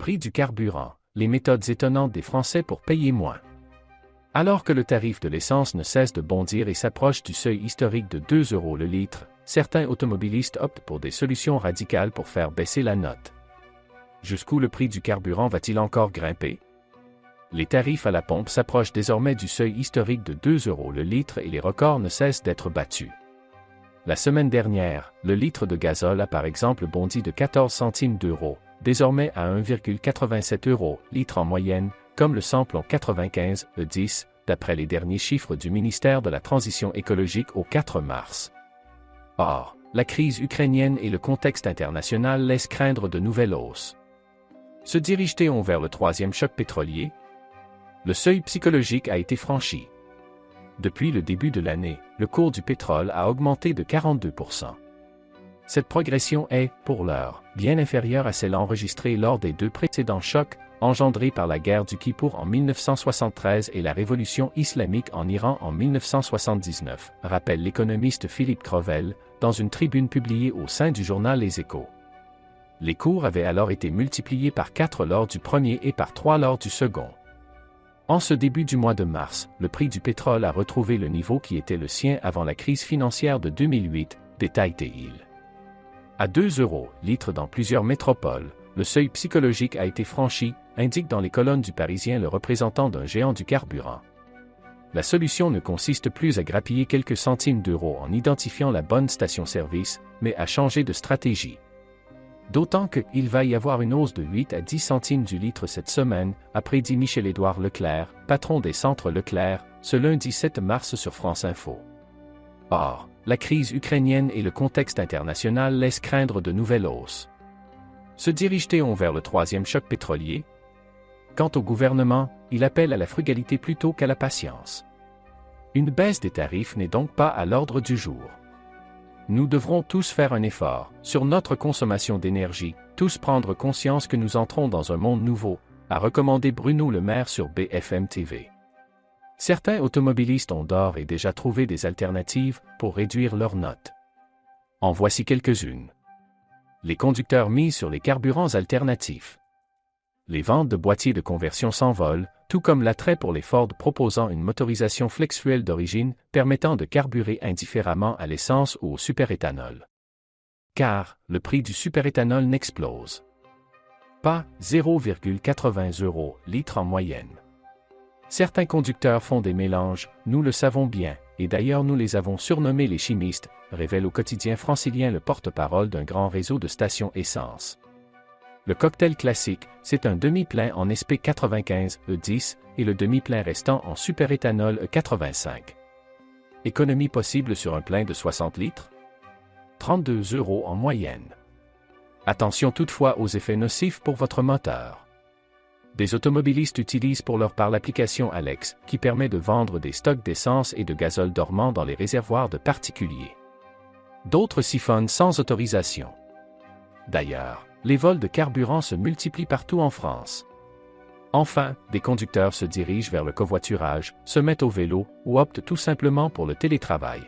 prix du carburant, les méthodes étonnantes des Français pour payer moins. Alors que le tarif de l'essence ne cesse de bondir et s'approche du seuil historique de 2 € le litre, certains automobilistes optent pour des solutions radicales pour faire baisser la note. Jusqu'où le prix du carburant va-t-il encore grimper? Les tarifs à la pompe s'approchent désormais du seuil historique de 2 € le litre et les records ne cessent d'être battus. La semaine dernière, le litre de gazole a par exemple bondi de 14 centimes d'euros, désormais à 1,87 € litre en moyenne, comme le samplon 95 E10, d'après les derniers chiffres du ministère de la Transition écologique au 4 mars. Or, la crise ukrainienne et le contexte international laissent craindre de nouvelles hausses. Se dirige-t-on vers le troisième choc pétrolier? Le seuil psychologique a été franchi. Depuis le début de l'année, le cours du pétrole a augmenté de 42%. Cette progression est, pour l'heure, bien inférieure à celle enregistrée lors des 2 précédents chocs, engendrés par la guerre du Kippour en 1973 et la révolution islamique en Iran en 1979, rappelle l'économiste Philippe Crevel, dans une tribune publiée au sein du journal Les Échos. Les cours avaient alors été multipliés par 4 lors du premier et par 3 lors du second. En ce début du mois de mars, le prix du pétrole a retrouvé le niveau qui était le sien avant la crise financière de 2008, détaille TIL. À 2 € litre dans plusieurs métropoles, le seuil psychologique a été franchi, indique dans les colonnes du Parisien le représentant d'un géant du carburant. La solution ne consiste plus à grappiller quelques centimes d'euros en identifiant la bonne station-service, mais à changer de stratégie. D'autant qu'il va y avoir une hausse de 8 à 10 centimes du litre cette semaine, a prédit Michel-Édouard Leclerc, patron des centres Leclerc, ce lundi 7 mars sur France Info. Or, la crise ukrainienne et le contexte international laissent craindre de nouvelles hausses. Se dirige-t-on vers le troisième choc pétrolier? Quant au gouvernement, il appelle à la frugalité plutôt qu'à la patience. Une baisse des tarifs n'est donc pas à l'ordre du jour. Nous devrons tous faire un effort sur notre consommation d'énergie, tous prendre conscience que nous entrons dans un monde nouveau, a recommandé Bruno Le Maire sur BFM TV. Certains automobilistes ont d'ores et déjà trouvé des alternatives pour réduire leurs notes. En voici quelques-unes. Les conducteurs misent sur les carburants alternatifs. Les ventes de boîtiers de conversion s'envolent, tout comme l'attrait pour les Ford proposant une motorisation flex-fuel d'origine permettant de carburer indifféremment à l'essence ou au superéthanol. Car, le prix du superéthanol n'explose pas, 0,80 € litre en moyenne. Certains conducteurs font des mélanges, nous le savons bien, et d'ailleurs nous les avons surnommés les chimistes, révèle au quotidien francilien le porte-parole d'un grand réseau de stations essence. Le cocktail classique, c'est un demi-plein en SP95 E10 et le demi-plein restant en superéthanol E85. Économie possible sur un plein de 60 litres? 32 € en moyenne. Attention toutefois aux effets nocifs pour votre moteur. Des automobilistes utilisent pour leur part l'application Alex, qui permet de vendre des stocks d'essence et de gazole dormants dans les réservoirs de particuliers. D'autres siphonnent sans autorisation. D'ailleurs, les vols de carburant se multiplient partout en France. Enfin, des conducteurs se dirigent vers le covoiturage, se mettent au vélo ou optent tout simplement pour le télétravail.